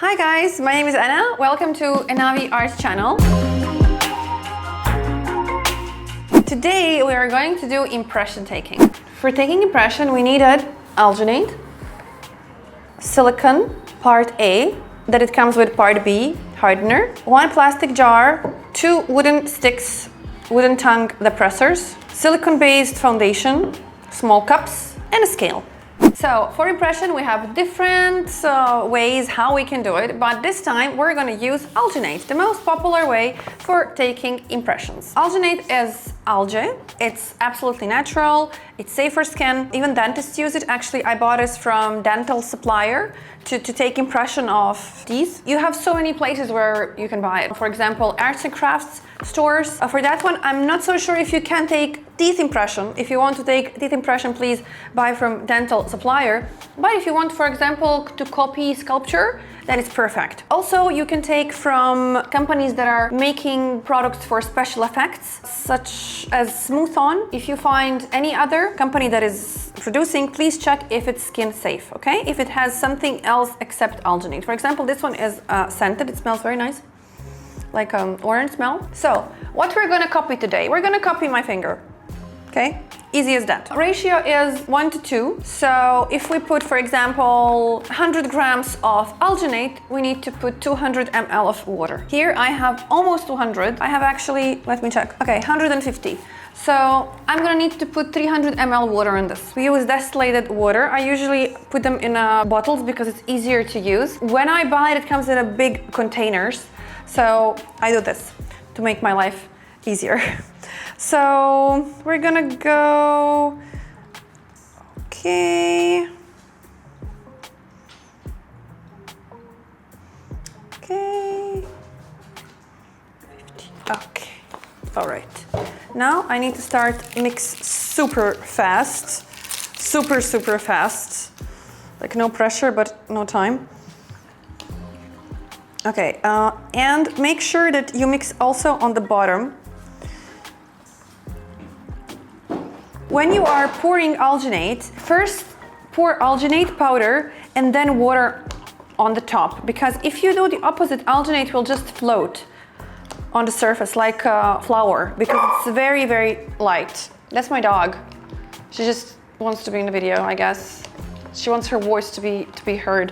Hi guys, my name is Anna. Welcome to Enavi Art channel. Today we are going to do impression taking. For taking impression we needed alginate, silicone part A, that it comes with part B, hardener, one plastic jar, two wooden sticks, wooden tongue depressors, silicone based foundation, small cups and a scale. So for impression we have different ways how we can do it, but this time we're going to use alginate, the most popular way for taking impressions. Alginate is algae, it's absolutely natural, it's safe for skin, even dentists use it. Actually I bought this from dental supplier to take impression of teeth. You have so many places where you can buy it. For example, arts and crafts stores. For that one, I'm not so sure if you can take teeth impression. If you want to take teeth impression, please buy from dental supplier. But if you want, for example, to copy sculpture, then it's perfect. Also, you can take from companies that are making products for special effects, such as Smooth On. If you find any other company that is producing, please check if it's skin safe, okay? If it has something else except alginate. For example, this one is scented, it smells very nice, like orange smell. So, what we're gonna copy today? We're gonna copy my finger, okay? Easy as that. Ratio is 1 to 2. So if we put, for example, 100 grams of alginate, we need to put 200 ml of water. Here I have almost 200. I have actually, let me check. Okay, 150. So I'm gonna need to put 300 ml water in this. We use distilled water. I usually put them in bottles because it's easier to use. When I buy it, it comes in a big containers. So I do this to make my life easier. So we're gonna go, okay, all right. Now I need to start mix super fast, super fast, like no pressure, but no time. Okay, and make sure that you mix also on the bottom. When you are pouring alginate, first pour alginate powder and then water on the top, because if you do the opposite, alginate will just float on the surface like a flour, because it's very light. That's my dog. She just wants to be in the video, I guess. She wants her voice to be heard.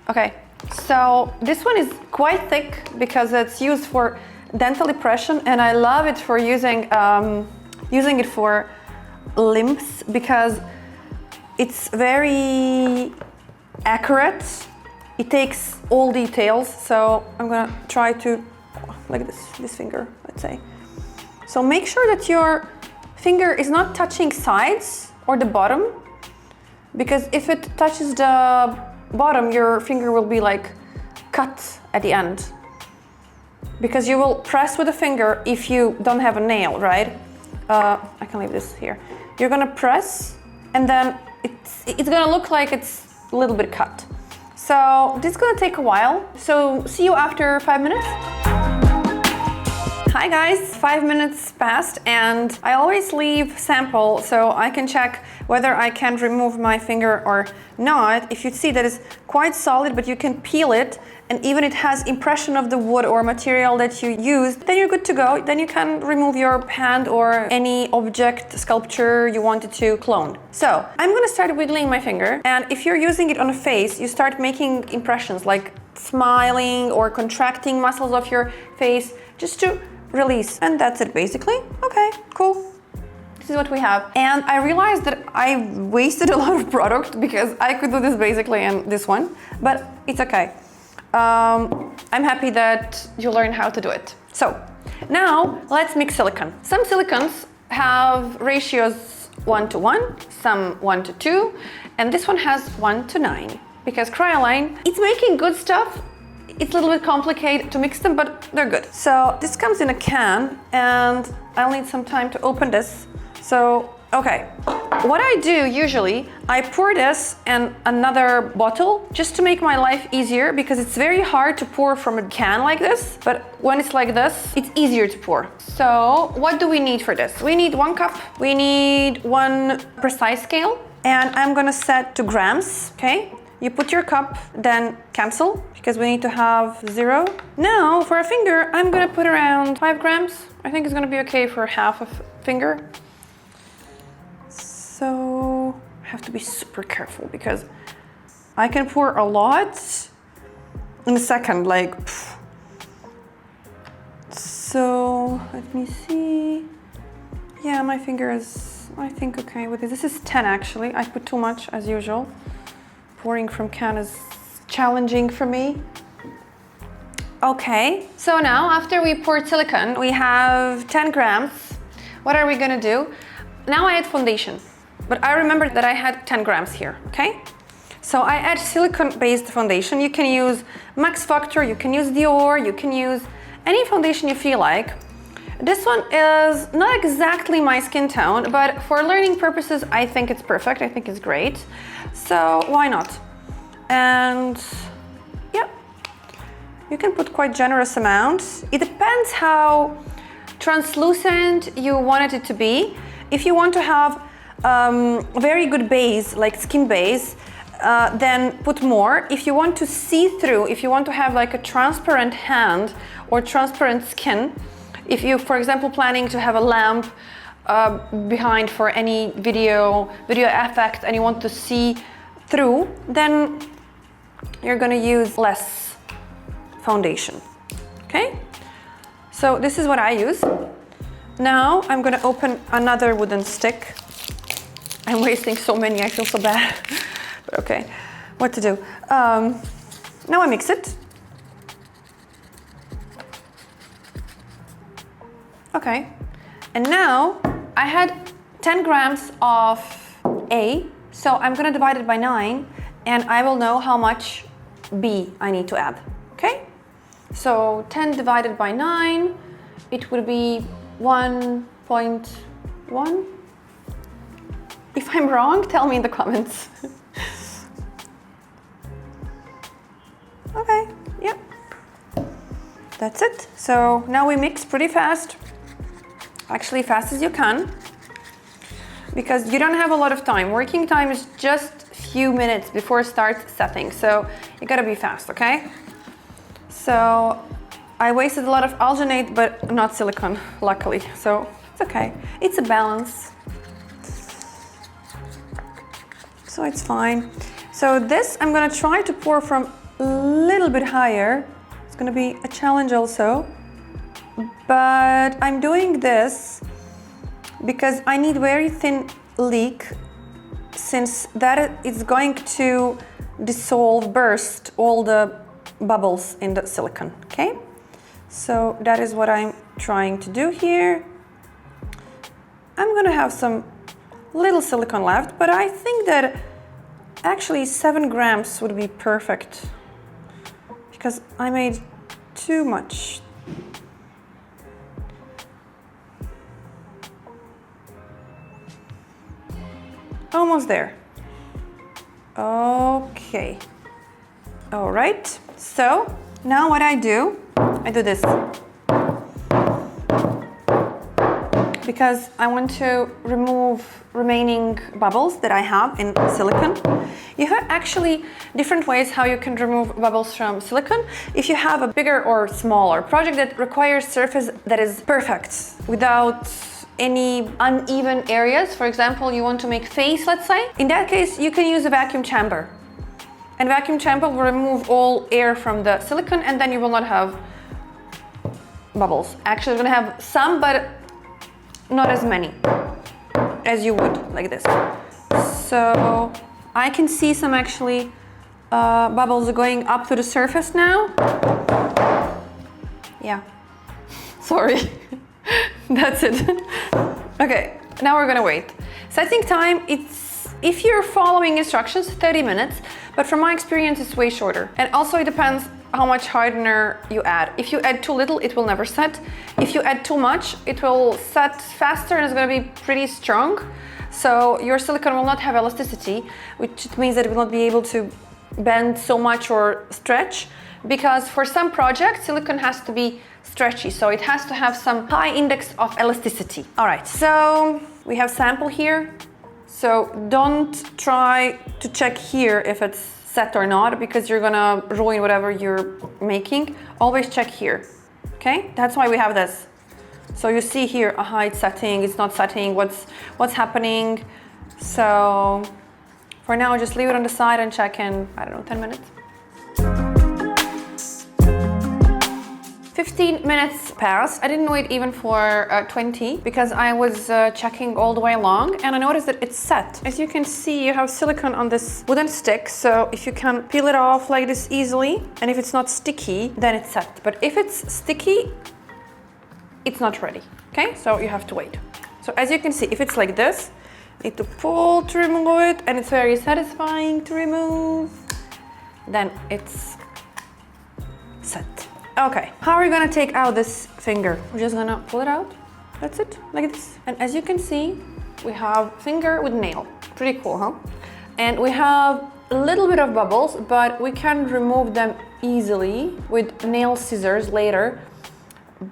Okay, so this one is quite thick because it's used for dental impression, and I love it for using it for limbs because it's very accurate. It takes all details. So I'm gonna try to, like this finger, let's say. So make sure that your finger is not touching sides or the bottom, because if it touches the bottom, your finger will be like cut at the end, because you will press with the finger if you don't have a nail, right? I can leave this here. You're gonna press and then it's gonna look like it's a little bit cut. So this is gonna take a while. So see you after 5 minutes. Hi guys, 5 minutes passed and I always leave sample so I can check whether I can remove my finger or not. If you see that it's quite solid, but you can peel it, and even it has impression of the wood or material that you used, then you're good to go. Then you can remove your hand or any object, sculpture you wanted to clone. So I'm gonna start wiggling my finger, and if you're using it on a face, you start making impressions like smiling or contracting muscles of your face just to release. And that's it basically. Okay, cool. This is what we have. And I realized that I wasted a lot of product because I could do this basically in this one, but it's okay. I'm happy that you learn how to do it. So now let's mix silicone. Some silicones have ratios 1 to 1, some 1 to 2, and this one has 1 to 9 because cryoline, it's making good stuff. It's a little bit complicated to mix them, but they're good. So this comes in a can and I'll need some time to open this. So, okay, what I do usually, I pour this in another bottle just to make my life easier, because it's very hard to pour from a can like this, but when it's like this, it's easier to pour. So what do we need for this? We need 1 cup, we need 1 precise scale, and I'm gonna set to grams, okay? You put your cup, then cancel, because we need to have 0. Now, for a finger, I'm gonna put around 5 grams. I think it's gonna be okay for half a finger. So, I have to be super careful because I can pour a lot in a second, like, pff. So, let me see. Yeah, my finger is, I think, okay with this. This is 10 actually. I put too much as usual. Pouring from can is challenging for me. Okay, so now after we poured silicone, we have 10 grams. What are we gonna do? Now I add foundation, but I remember that I had 10 grams here, okay? So I add silicone-based foundation. You can use Max Factor, you can use Dior, you can use any foundation you feel like. This one is not exactly my skin tone, but for learning purposes, I think it's perfect. I think it's great. So why not? And yeah, you can put quite generous amounts. It depends how translucent you want it to be. If you want to have a very good base, like skin base, then put more. If you want to see through, if you want to have like a transparent hand or transparent skin, if you, for example, planning to have a lamp behind for any video effect and you want to see through, then you're gonna use less foundation, okay? So this is what I use. Now I'm gonna open another wooden stick. I'm wasting so many, I feel so bad. But okay, what to do? Now I mix it. Okay, and now I had 10 grams of A, so I'm gonna divide it by 9 and I will know how much B I need to add, okay? So 10 divided by 9, it would be 1.1. If I'm wrong, tell me in the comments. Okay, yep. That's it. So now we mix pretty fast. Actually, fast as you can, because you don't have a lot of time. Working time is just a few minutes before it starts setting, so you gotta be fast, okay? So I wasted a lot of alginate, but not silicone, luckily, so it's okay. It's a balance, so it's fine. So this I'm gonna try to pour from a little bit higher. It's gonna be a challenge also. But I'm doing this because I need very thin leak, since that is going to burst all the bubbles in the silicone, okay? So that is what I'm trying to do here. I'm gonna have some little silicone left, but I think that actually 7 grams would be perfect because I made too much. Almost there. Okay. All right. So now what I do this because I want to remove remaining bubbles that I have in silicone. You have actually different ways how you can remove bubbles from silicone. If you have a bigger or smaller project that requires surface that is perfect without any uneven areas, for example, you want to make face, let's say, in that case you can use a vacuum chamber, and vacuum chamber will remove all air from the silicone and then you will not have bubbles. Actually, you're gonna have some, but not as many as you would like this. So I can see some actually bubbles going up to the surface now. Yeah, sorry. That's it. Okay, now we're gonna wait. Setting time, if you're following instructions, 30 minutes, but from my experience, it's way shorter. And also it depends how much hardener you add. If you add too little, it will never set. If you add too much, it will set faster and it's gonna be pretty strong. So your silicone will not have elasticity, which means that it will not be able to bend so much or stretch, because for some projects, silicone has to be stretchy, so it has to have some high index of elasticity. All right, so we have sample here. So don't try to check here if it's set or not, because you're gonna ruin whatever you're making. Always check here, okay? That's why we have this. So you see here, it's setting, it's not setting, what's happening. So for now, just leave it on the side and check in, I don't know, 10 minutes. 15 minutes passed. I didn't wait even for 20 because I was checking all the way along, and I noticed that it's set. As you can see, you have silicone on this wooden stick, so if you can peel it off like this easily, and if it's not sticky, then it's set. But if it's sticky, it's not ready, okay? So you have to wait. So as you can see, if it's like this, you need to pull to remove it, and it's very satisfying to remove. Then it's set. Okay, how are we gonna take out this finger? We're just gonna pull it out. That's it, like this. And as you can see, we have finger with nail. Pretty cool, huh? And we have a little bit of bubbles, but we can remove them easily with nail scissors later.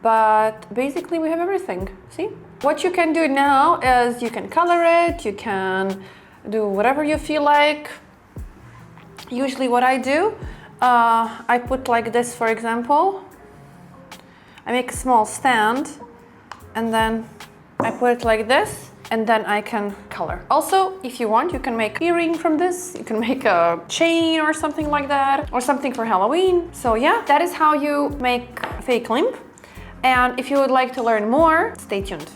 But basically we have everything, see? What you can do now is you can color it, you can do whatever you feel like. Usually what I do, I put like this, for example. I make a small stand and then I put it like this, and then I can color. Also, if you want, you can make an earring from this. You can make a chain or something like that, or something for Halloween. So yeah, that is how you make a fake limb. And if you would like to learn more, stay tuned.